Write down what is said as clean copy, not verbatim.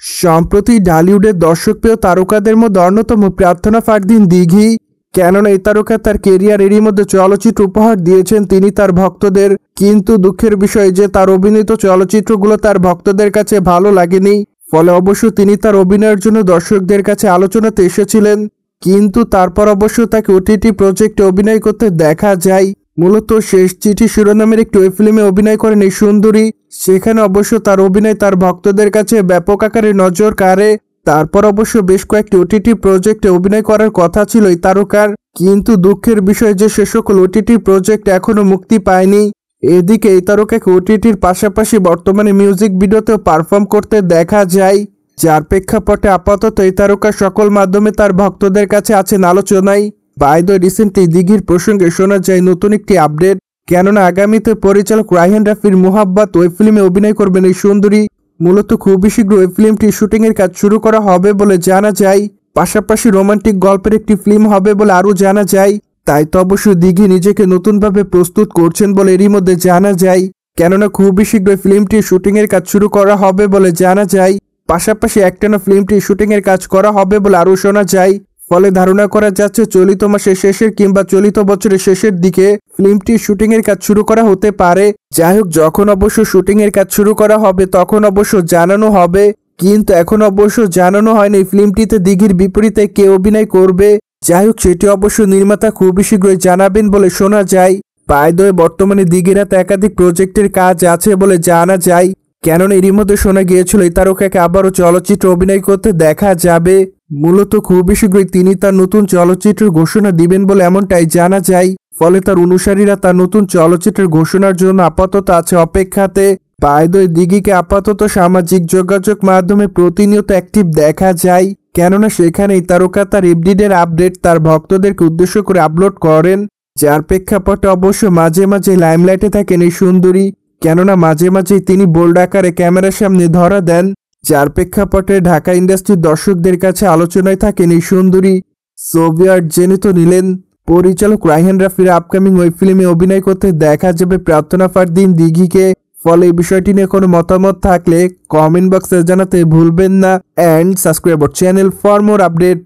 সম্প্রতি ঢালিউডের দর্শকপ্রিয় তারকাদের মধ্যে অন্যতম প্রার্থনা ফারদিন দিঘি। কেননা এই তারকা তার কেরিয়ারেরই মধ্যে চলচ্চিত্র উপহার দিয়েছেন তিনি তার ভক্তদের, কিন্তু দুঃখের বিষয় যে তার অভিনীত চলচ্চিত্রগুলো তার ভক্তদের কাছে ভালো লাগেনি। ফলে অবশ্য তিনি তার অভিনয়ের জন্য দর্শকদের কাছে আলোচনাতে এসেছিলেন, কিন্তু তারপর অবশ্য তাকে ওটিটি প্রজেক্টে অভিনয় করতে দেখা যায়। মূলত শেষ চিঠি শিরোনামের একটি ওয়েব ফিল্মে অভিনয় করেন এই সুন্দরী। সেখানে অবশ্য তার অভিনয় তার ভক্তদের কাছে ব্যাপক আকারে নজর কাড়ে। তারপর অবশ্য বেশ কয়েকটি ওটিটি প্রজেক্টে অভিনয় করার কথা ছিল এই তারকার, কিন্তু দুঃখের বিষয় যে সে সকল ওটিটি প্রজেক্ট এখনও মুক্তি পায়নি। এদিকে এই তারকাকে ওটিটির পাশাপাশি বর্তমানে মিউজিক ভিডিওতেও পারফর্ম করতে দেখা যায়, যার প্রেক্ষাপটে আপাতত এই তারকা সকল মাধ্যমে তার ভক্তদের কাছে আছেন আলোচনায়। বাই দ্য রিসেন্টলি দিঘির প্রসঙ্গে শোনা যায় নতুন একটি আপডেট, কেননা আগামীতে পরিচালক রায়হান রাফির মোহাব্বত ওয়েব ফিল্মে অভিনয় করবেন এই সুন্দরী। মূলত খুবই শীঘ্র ওয়েব ফিল্মটির শুটিংয়ের কাজ শুরু করা হবে বলে জানা যায়, পাশাপাশি রোমান্টিক গল্পের একটি ফিল্ম হবে বলে আরও জানা যায়। তাই তো অবশ্য দিঘি নিজেকে নতুনভাবে প্রস্তুত করছেন বলে এরই মধ্যে জানা যায়, কেননা খুবই শীঘ্র ফিল্মটির শুটিংয়ের কাজ শুরু করা হবে বলে জানা যায়। পাশাপাশি একটানা ফিল্মটির শুটিংয়ের কাজ করা হবে বলে আরও শোনা যায়। ফলে ধারণা করা যাচ্ছে চলিত মাসের শেষের কিংবা চলিত বছরের শেষের দিকে ফিল্মটির শুটিংয়ের কাজ শুরু করা হতে পারে। যাই হোক, যখন অবশ্য শুটিংয়ের কাজ শুরু করা হবে তখন অবশ্য জানানো হবে, কিন্তু এখন অবশ্য জানানো হয়নি ফিল্মটিতে দিঘির বিপরীতে কে অভিনয় করবে। যাই হোক, সেটি অবশ্য নির্মাতা খুবই শীঘ্রই জানাবেন বলে শোনা যায়। বাই দ্য ওয়ে, বর্তমানে দিঘির হাতে একাধিক প্রজেক্টের কাজ আছে বলে জানা যায়, কেননা এরই মধ্যে শোনা গিয়েছিল এই তারকাকে আবারও চলচ্চিত্র অভিনয় করতে দেখা যাবে। মূলত খুবই শীঘ্রই তিনি তার নতুন চলচ্চিত্রের ঘোষণা দিবেন বলে এমনটাই জানা যায়। ফলে তার অনুসারীরা তার নতুন চলচ্চিত্রের ঘোষণার জন্য আপাতত আছে অপেক্ষাতে। বাই দ্য ওয়ে, দিঘিকে আপাতত সামাজিক যোগাযোগ মাধ্যমে প্রতিনিয়ত অ্যাক্টিভ দেখা যায়, কেননা সেখানেই তারকা তার এভরিডের আপডেট তার ভক্তদেরকে উদ্দেশ্য করে আপলোড করেন, যার প্রেক্ষাপটে অবশ্য মাঝে মাঝে লাইমলাইটে থাকেন এই সুন্দরী। কেননা মাঝে মাঝেই তিনি বোল্ড আকারে ক্যামেরার সামনে ধরা দেন, যার প্রেক্ষাপটে ঢাকা ইন্ডাস্ট্রির দর্শকদের কাছে আলোচনায় থাকেন এই সুন্দরী। সোভিয়ার জেনে তো নিলেন পরিচালক রায়হান রাফির আপকামিং ওয়েব ফিল্মে অভিনয় করতে দেখা যাবে প্রার্থনা ফারদিন দিঘিকে। ফলে এই বিষয়টি নিয়ে কোনো মতামত থাকলে কমেন্ট বক্সে জানাতে ভুলবেন না, and subscribe our channel for more update.